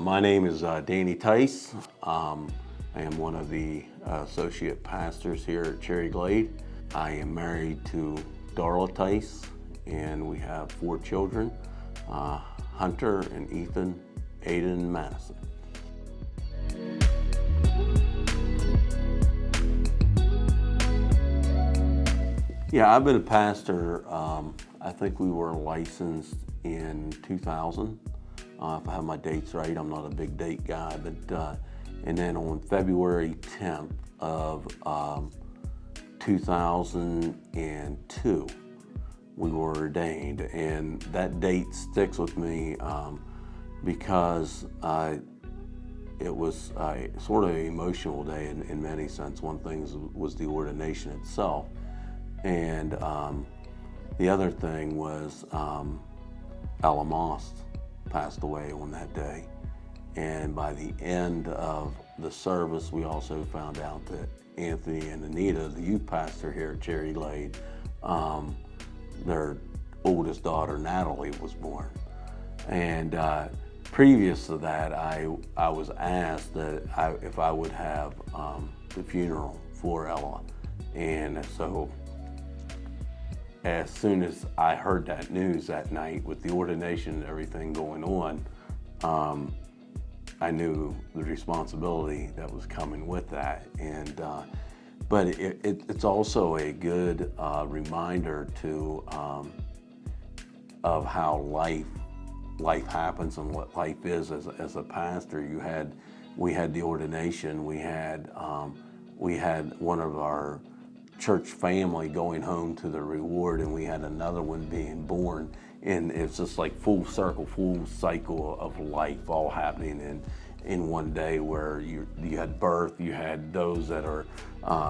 My name is Danny Tice. I am one of the associate pastors here at Cherry Glade. I am married to Darla Tice, and we have 4 children, Hunter and Ethan, Aiden and Madison. Yeah, I've been a pastor. I think we were licensed in 2000. If I have my dates right, I'm not a big date guy, but and then on February 10th of 2002, we were ordained, and that date sticks with me because it was sort of an emotional day in many sense. One thing was the ordination itself, and the other thing was Ella Moss passed away on that day. And by the end of the service, we also found out that Anthony and Anita, the youth pastor here at Cherry Glade, their oldest daughter, Natalie, was born. And previous to that, I was asked that if I would have the funeral for Ella. And so as soon as I heard that news that night with the ordination and everything going on, I knew the responsibility that was coming with that. And but it's also a good reminder to of how life happens and what life is as a pastor. We had the ordination. We had one of our church family going home to the reward, and we had another one being born, and it's just like full cycle of life all happening in one day, where you had birth, you had those that are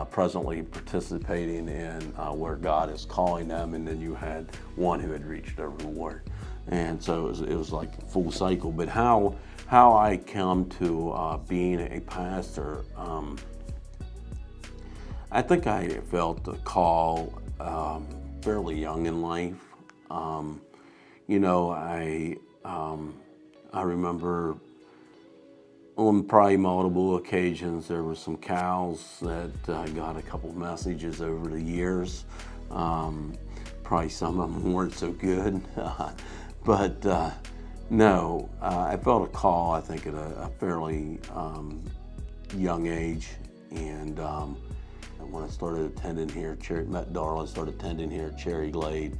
presently participating in where God is calling them, and then you had one who had reached their reward. And so it was like a full cycle. But how I come to being a pastor, I think I felt a call fairly young in life. I remember on probably multiple occasions there were some cows that I got a couple of messages over the years. Probably some of them weren't so good, but no, I felt a call, I think, at a fairly young age. And when I started attending here at met Darla, started attending here at Cherry Glade,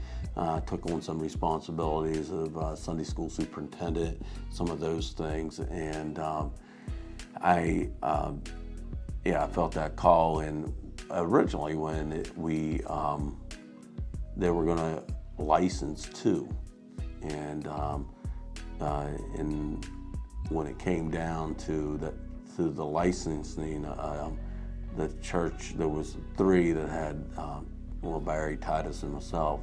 took on some responsibilities of Sunday school superintendent, some of those things, and I felt that call. And originally when they were going to license 2, and when it came down to the licensing, the church, there was 3 that had, Barry, Tice, and myself,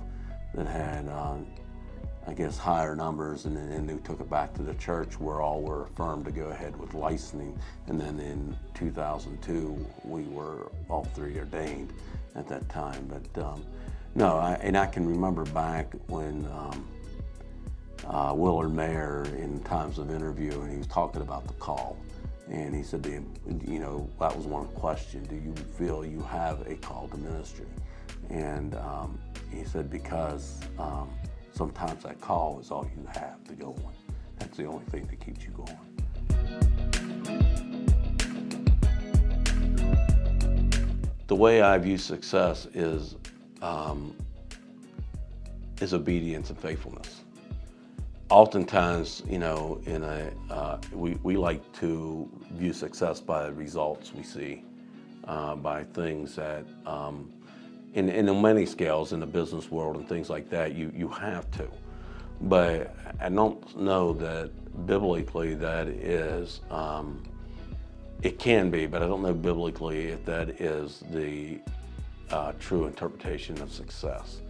that had, I guess, higher numbers, and they took it back to the church, where all were affirmed to go ahead with licensing. And then in 2002, we were all 3 ordained at that time. But I can remember back when Willard Mayer, in times of interview, and he was talking about the call. And he said, that was one question: do you feel you have a call to ministry? And he said, because sometimes that call is all you have to go on. That's the only thing that keeps you going. The way I view success is obedience and faithfulness. Oftentimes, we like to view success by the results we see, by things that, in many scales in the business world and things like that, you have to. But I don't know that biblically that is, it can be, but I don't know biblically if that is the true interpretation of success.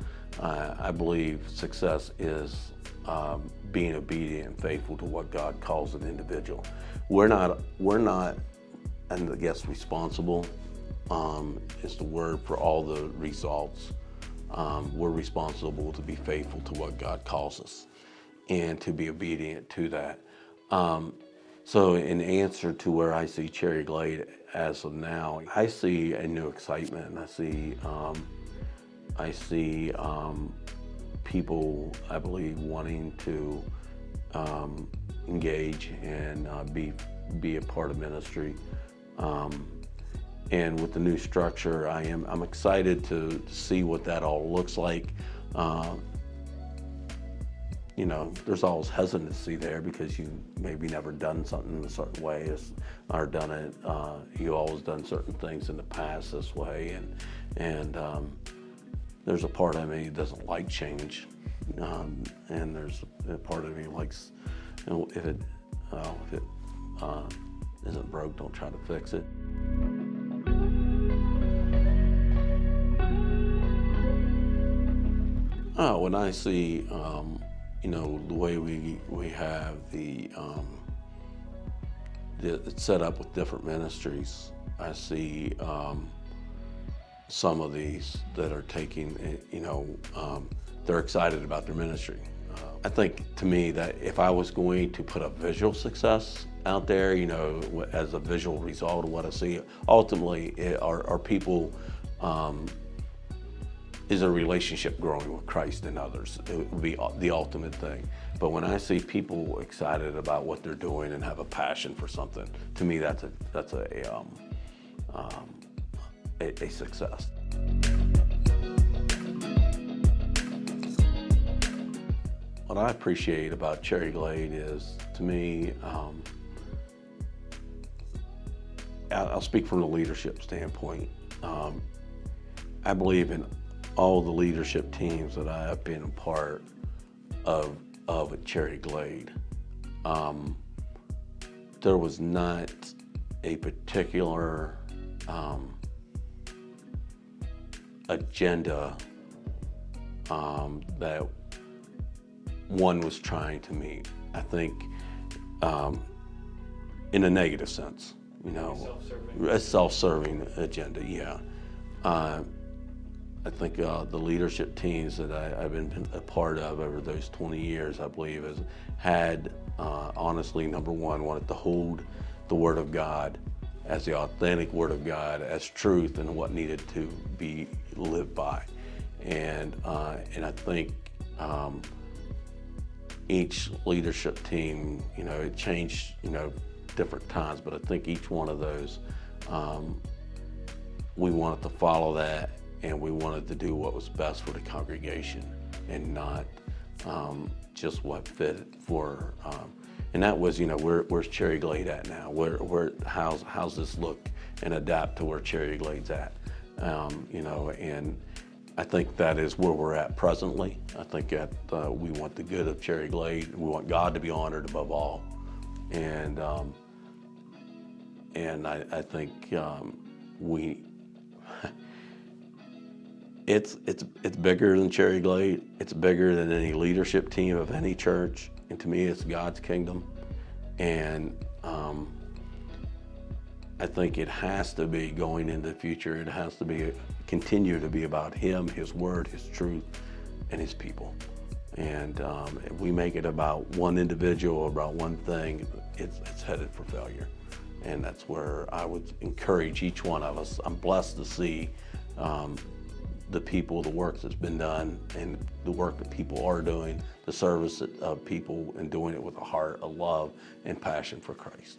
I believe success is being obedient and faithful to what God calls an individual. We're not, and I guess responsible is the word, for all the results. We're responsible to be faithful to what God calls us and to be obedient to that. So in answer to where I see Cherry Glade as of now, I see a new excitement. I see people, I believe, wanting to engage and be a part of ministry. And with the new structure, I'm excited to see what that all looks like. You know, there's always hesitancy there because you maybe never done something in a certain way or done it. You always done certain things in the past this way, and there's a part of me that doesn't like change, and there's a part of me likes, you know, if it isn't broke, don't try to fix it. When I see, you know, the way we have it's set up with different ministries, I see some of these that are taking, you know, they're excited about their ministry. I think, to me, that if I was going to put a visual success out there, you know, as a visual result of what I see, ultimately are people, is a relationship growing with Christ and others. It would be the ultimate thing. But when I see people excited about what they're doing and have a passion for something, to me that's a success. What I appreciate about Cherry Glade is, to me, I'll speak from the leadership standpoint. I believe in all the leadership teams that I have been a part of at Cherry Glade. There was not a particular agenda that one was trying to meet. I think in a negative sense, you know, a self-serving agenda, yeah. I think the leadership teams that I've been a part of over those 20 years, I believe, has had, honestly, number one, wanted to hold the Word of God as the authentic Word of God, as truth and what needed to be lived by. And I think each leadership team, you know, it changed, you know, different times, but I think each one of those, we wanted to follow that, and we wanted to do what was best for the congregation and not just what fit for, and that was, you know, where's Cherry Glade at now? How's this look and adapt to where Cherry Glade's at? You know, and I think that is where we're at presently. I think that we want the good of Cherry Glade. We want God to be honored above all, and I think it's bigger than Cherry Glade. It's bigger than any leadership team of any church, and to me, it's God's kingdom. And I think it has to be, going into the future, it has to continue to be about Him, His Word, His truth, and His people. And if we make it about one individual or about one thing, it's headed for failure. And that's where I would encourage each one of us. I'm blessed to see the people, the work that's been done, and the work that people are doing, the service of people, and doing it with a heart of love and passion for Christ.